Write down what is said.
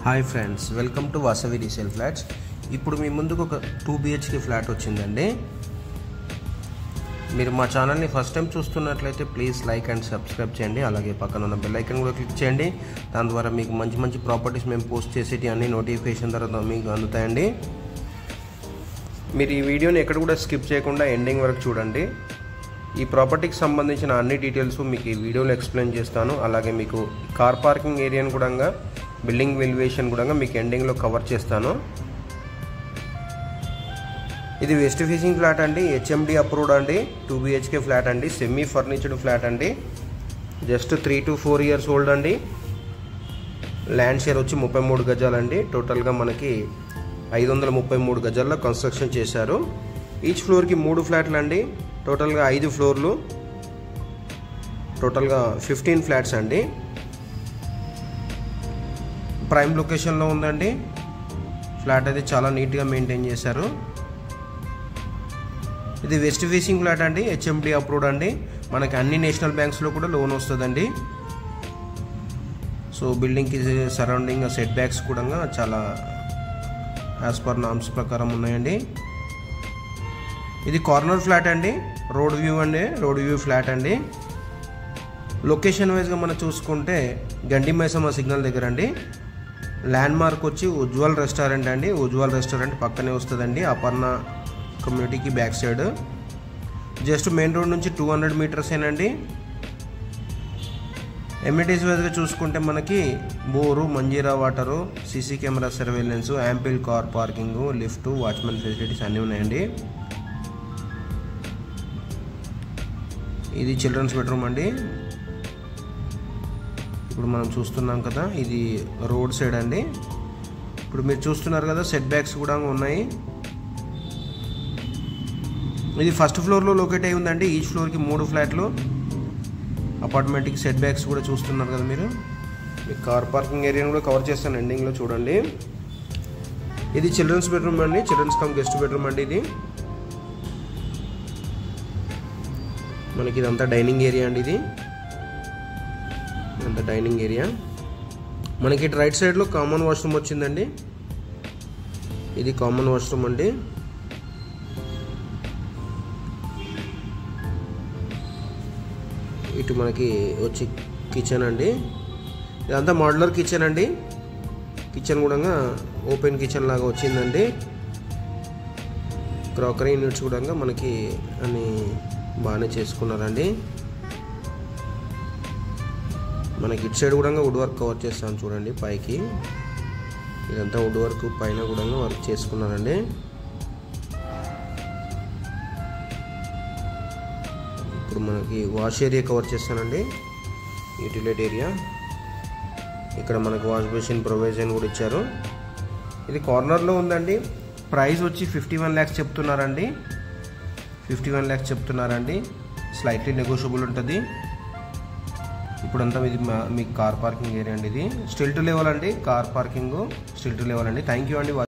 Hi friends, welcome to Vasavi resale flats. ఇప్పుడు మీ ముందుకు ఒక 2 BHK ఫ్లాట్ వచ్చిందండి. మీరు మా ఛానల్ని ఫస్ట్ టైం చూస్తున్నట్లయితే ప్లీజ్ లైక్ అండ్ సబ్స్క్రైబ్ చేయండి. అలాగే పక్కన ఉన్న బెల్ ఐకాన్ కూడా క్లిక్ చేయండి. దాని ద్వారా మీకు మంచి మంచి ప్రాపర్టీస్ మేము పోస్ట్ చేసేటి అన్ని నోటిఫికేషన్ తర్వాత మీకు అందుతాయండి. మీరు ఈ వీడియోని ఎక్కడ కూడా స్కిప్ చేయకుండా ఎండింగ్ వరకు చూడండి. ఈ ప్రాపర్టీకి సంబంధించిన అన్ని డీటెయిల్స్ మీకు ఈ వీడియోలో ఎక్స్ప్లెయిన్ చేస్తాను. అలాగే మీకు కార్ పార్కింగ్ ఏరియాని కూడా, బిల్డింగ్ వెల్యుయేషన్ కూడా మీకు ఎండింగ్లో కవర్ చేస్తాను. ఇది వెస్ట్ ఫేసింగ్ ఫ్లాట్ అండి, HMD అప్రూవ్డ్ అండి, 2 BHK ఫ్లాట్ అండి, సెమీ ఫర్నిచర్డ్ ఫ్లాట్ అండి, జస్ట్ 3 to 4 years ఓల్డ్ అండి. ల్యాండ్ షేర్ వచ్చి 33 గజాలండి. టోటల్గా మనకి 533 గజాల్లో కన్స్ట్రక్షన్ చేశారు. ఈచ్ ఫ్లోర్కి 3 ఫ్లాట్లు అండి. టోటల్గా 5 ఫ్లోర్లు, టోటల్గా 15 ఫ్లాట్స్ అండి. ప్రైమ్ లొకేషన్లో ఉందండి. ఫ్లాట్ అయితే చాలా నీట్గా మెయింటైన్ చేశారు. ఇది వెస్ట్ ఫేసింగ్ ఫ్లాట్ అండి, HMD అప్రూవ్డ్ అండి. మనకి అన్ని నేషనల్ బ్యాంక్స్లో కూడా లోన్ వస్తుందండి. సో బిల్డింగ్కి సరౌండింగ్ సెట్ బ్యాక్స్ కూడా చాలా యాజ్ పర్ నామ్స్ ప్రకారం ఉన్నాయండి. ఇది కార్నర్ ఫ్లాట్ అండి, రోడ్ వ్యూ ఫ్లాట్ అండి. లొకేషన్ వైజ్గా మనం చూసుకుంటే గండి మైసమ్మ సిగ్నల్ దగ్గర అండి. ల్యాండ్ మార్క్ వచ్చి ఉజ్వల్ రెస్టారెంట్ అండి. ఉజ్వల్ రెస్టారెంట్ పక్కనే వస్తుందండి, అపర్ణ కమ్యూనిటీకి back side. Just main road నుంచి 200 meters ఏనండి. ఎమ్యూనిటీస్ వైజ్గా చూసుకుంటే మనకి bore, Manjira water, CC camera surveillance, ample car parking, lift, watchman facilities అన్నీ ఉన్నాయండి. ఇది చిల్డ్రన్స్ బెడ్రూమ్ అండి. ఇప్పుడు మనం చూస్తున్నాం కదా, ఇది రోడ్ సైడ్ అండి. ఇప్పుడు మీరు చూస్తున్నారు కదా, సెట్ బ్యాక్స్ కూడా ఉన్నాయి. ఇది ఫస్ట్ ఫ్లోర్లో లొకేట్ అయి ఉందండి. ఈచ్ ఫ్లోర్కి 3 ఫ్లాట్లు. అపార్ట్మెంట్కి సెట్ బ్యాక్స్ కూడా చూస్తున్నారు కదా మీరు. మీ కార్ పార్కింగ్ ఏరియాని కూడా కవర్ చేస్తాను ఎండింగ్లో చూడండి. ఇది చిల్డ్రన్స్ బెడ్రూమ్ అండి, చిల్డ్రన్స్ కమ్ గెస్ట్ బెడ్రూమ్ అండి. ఇది మనకి ఇదంతా డైనింగ్ ఏరియా అండి. ఇది అంతా డైనింగ్ ఏరియా. మనకి రైట్ సైడ్లో కామన్ వాష్రూమ్ వచ్చిందండి. ఇది కామన్ వాష్రూమ్ అండి. ఇటు మనకి వచ్చి కిచెన్ అండి. ఇదంతా మోడ్యులర్ కిచెన్ అండి. కిచెన్ కూడా ఓపెన్ కిచెన్ లాగా వచ్చిందండి. క్రాకరీ యూనిట్స్ కూడా మనకి అన్ని బాగానే చేసుకున్నారండి. మనకి ఇటు సైడ్ కూడా వుడ్ వర్క్ కవర్ చేస్తాను చూడండి. పైకి ఇదంతా వుడ్ వర్క్, పైన కూడా వర్క్ చేసుకున్నారండి. ఇప్పుడు మనకి వాష్ ఏరియా కవర్ చేస్తానండి, యూటిలిటీ ఏరియా. ఇక్కడ మనకి వాష్ బేసిన్ ప్రొవిజన్ కూడా ఇచ్చారు. ఇది కార్నర్లో ఉందండి. ప్రైస్ వచ్చి 51 lakhs చెప్తున్నారండి. 51 lakhs చెప్తున్నారండి. స్లైట్లీ నెగోషియబుల్ ఉంటుంది. ఇప్పుడంతా ఇది మీ కార్ పార్కింగ్ ఏరియా అండి. ఇది స్టిల్ టు లెవెల్ అండి, car parking still to level అండి. థ్యాంక్ యూ అండి.